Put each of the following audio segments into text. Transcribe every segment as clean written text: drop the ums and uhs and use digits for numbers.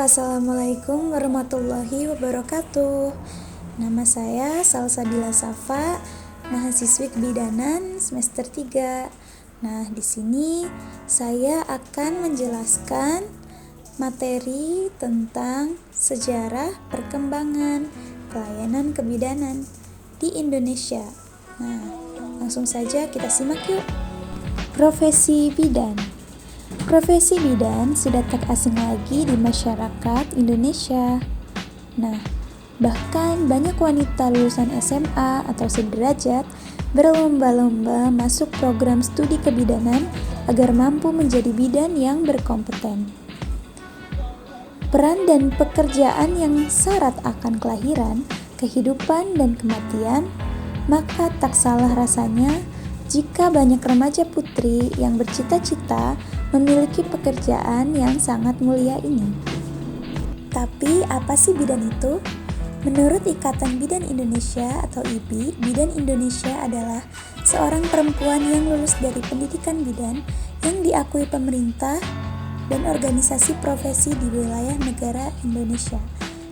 Assalamualaikum warahmatullahi wabarakatuh. Nama saya Salsabila Safa, mahasiswi kebidanan semester 3. Nah, di sini saya akan menjelaskan materi tentang sejarah perkembangan pelayanan kebidanan di Indonesia. Nah, langsung saja kita simak yuk. Profesi bidan. Profesi bidan sudah tak asing lagi di masyarakat Indonesia. Nah, bahkan banyak wanita lulusan SMA atau sederajat berlomba-lomba masuk program studi kebidanan agar mampu menjadi bidan yang berkompeten. Peran dan pekerjaan yang syarat akan kelahiran, kehidupan, dan kematian, maka tak salah rasanya jika banyak remaja putri yang bercita-cita memiliki pekerjaan yang sangat mulia ini. Tapi apa sih bidan itu? Menurut Ikatan Bidan Indonesia atau IBI, bidan Indonesia adalah seorang perempuan yang lulus dari pendidikan bidan yang diakui pemerintah dan organisasi profesi di wilayah negara Indonesia,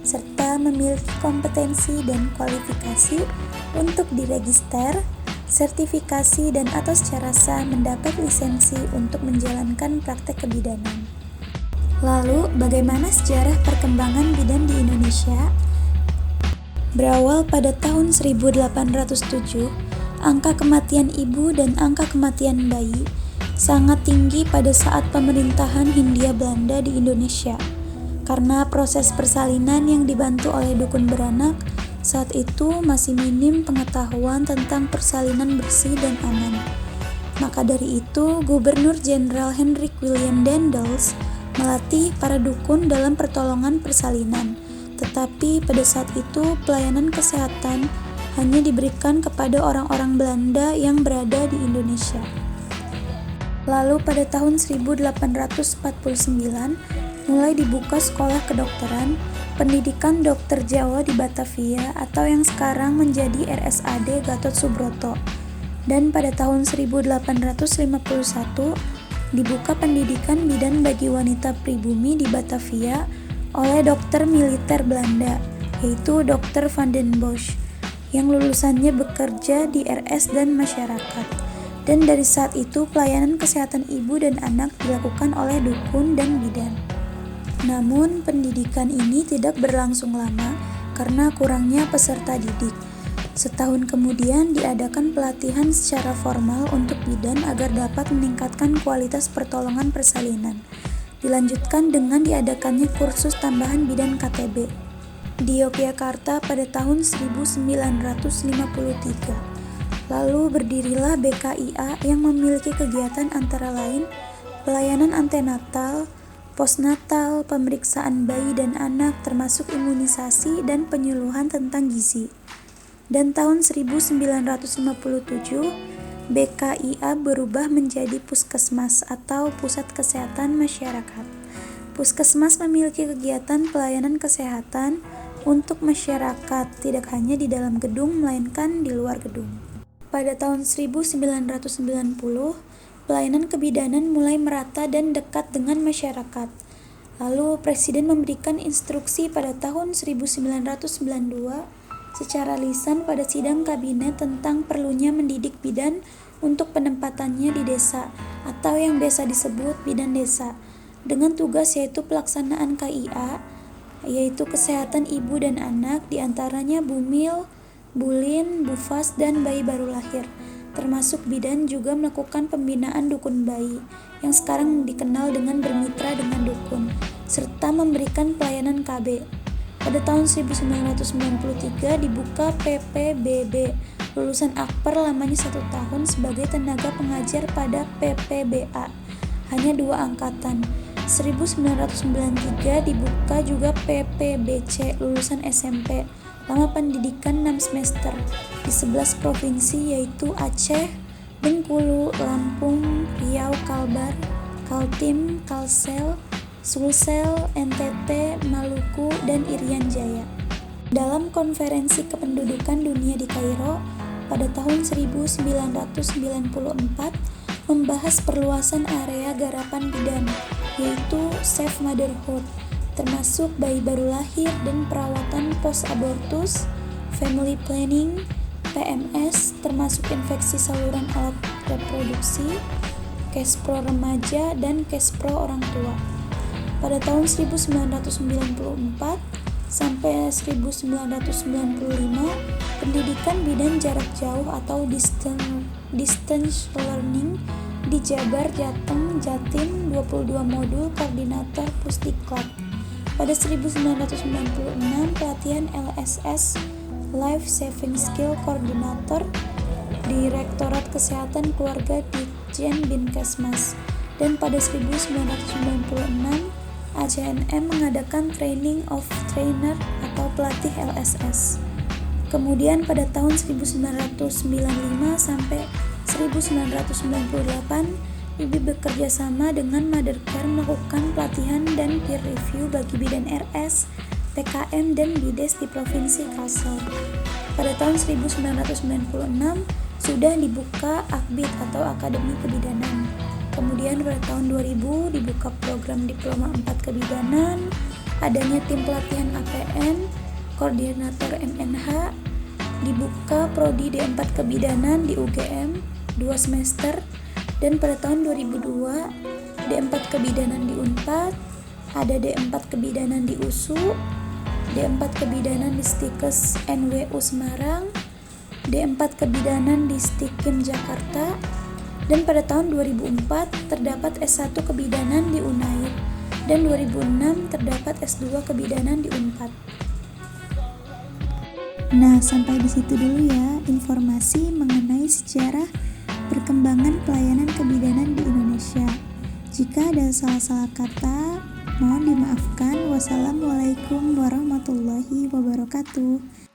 serta memiliki kompetensi dan kualifikasi untuk diregister, sertifikasi, dan atau secara sah mendapat lisensi untuk menjalankan praktek kebidanan. Lalu, bagaimana sejarah perkembangan bidan di Indonesia? Berawal pada tahun 1807, angka kematian ibu dan angka kematian bayi sangat tinggi pada saat pemerintahan Hindia Belanda di Indonesia. Karena proses persalinan yang dibantu oleh dukun beranak, saat itu masih minim pengetahuan tentang persalinan bersih dan aman. Maka dari itu, Gubernur Jenderal Hendrik William Daendels melatih para dukun dalam pertolongan persalinan. Tetapi pada saat itu, pelayanan kesehatan hanya diberikan kepada orang-orang Belanda yang berada di Indonesia. Lalu pada tahun 1849, mulai dibuka sekolah kedokteran, pendidikan dokter Jawa di Batavia atau yang sekarang menjadi RSAD Gatot Subroto. Dan pada tahun 1851 dibuka pendidikan bidan bagi wanita pribumi di Batavia oleh dokter militer Belanda, yaitu Dr. Van den Bosch, yang lulusannya bekerja di RS dan masyarakat. Dan dari saat itu pelayanan kesehatan ibu dan anak dilakukan oleh dukun dan bidan. Namun, pendidikan ini tidak berlangsung lama karena kurangnya peserta didik. Setahun kemudian diadakan pelatihan secara formal untuk bidan agar dapat meningkatkan kualitas pertolongan persalinan. Dilanjutkan dengan diadakannya kursus tambahan bidan KTB di Yogyakarta pada tahun 1953. Lalu berdirilah BKIA yang memiliki kegiatan antara lain pelayanan antenatal, postnatal, pemeriksaan bayi dan anak termasuk imunisasi dan penyuluhan tentang gizi. Dan tahun 1957, BKIA berubah menjadi Puskesmas atau Pusat Kesehatan Masyarakat. Puskesmas memiliki kegiatan pelayanan kesehatan untuk masyarakat, tidak hanya di dalam gedung melainkan di luar gedung. Pada tahun 1990, pelayanan kebidanan mulai merata dan dekat dengan masyarakat. Lalu Presiden memberikan instruksi pada tahun 1992 secara lisan pada sidang kabinet tentang perlunya mendidik bidan untuk penempatannya di desa atau yang biasa disebut bidan desa, dengan tugas yaitu pelaksanaan KIA, yaitu kesehatan ibu dan anak, diantaranya bumil, bulin, bufas, dan bayi baru lahir. Termasuk bidan juga melakukan pembinaan dukun bayi yang sekarang dikenal dengan bermitra dengan dukun, serta memberikan pelayanan KB. Pada tahun 1993 dibuka PPBB, lulusan akper lamanya 1 tahun sebagai tenaga pengajar pada PPBA, hanya 2 angkatan. 1993 dibuka juga PPBC, lulusan SMP, lama pendidikan 6 semester di 11 provinsi yaitu Aceh, Bengkulu, Lampung, Riau, Kalbar, Kaltim, Kalsel, Sulsel, NTT, Maluku, dan Irian Jaya. Dalam konferensi kependudukan dunia di Kairo pada tahun 1994 membahas perluasan area garapan bidan, yaitu Safe Motherhood, termasuk bayi baru lahir dan perawatan post-abortus, family planning, PMS, termasuk infeksi saluran alat reproduksi, Kespro remaja, dan Kespro orang tua. Pada tahun 1994 sampai 1995, pendidikan bidang jarak jauh atau distance learning di Jabar, Jateng, Jatim 22 modul koordinator Pusdiklat. Pada 1996 pelatihan LSS Life Saving Skill Koordinator Direktorat Kesehatan Keluarga Ditjen Binkesmas. Dan pada 1996 ACNM mengadakan Training of Trainer atau pelatih LSS. Kemudian pada tahun 1995 sampai 1998, IBI bekerja sama dengan Mothercare melakukan pelatihan dan peer review bagi bidan RS, PKM, dan Bides di Provinsi Kalsel. Pada tahun 1996 sudah dibuka AKBID atau Akademi Kebidanan. Kemudian pada tahun 2000 dibuka program Diploma 4 Kebidanan, adanya tim pelatihan APN, koordinator MNH, dibuka Prodi D4 Kebidanan di UGM 2 semester, dan pada tahun 2002 D4 Kebidanan di Unpad, ada D4 Kebidanan di USU, D4 Kebidanan di Stikes NWU Semarang, D4 Kebidanan di Stikim Jakarta, dan pada tahun 2004 terdapat S1 Kebidanan di UNAIR, dan 2006 terdapat S2 Kebidanan di Unpad. Nah, sampai di situ dulu ya informasi mengenai sejarah perkembangan pelayanan kebidanan di Indonesia. Jika ada salah-salah kata, mohon dimaafkan. Wassalamualaikum warahmatullahi wabarakatuh.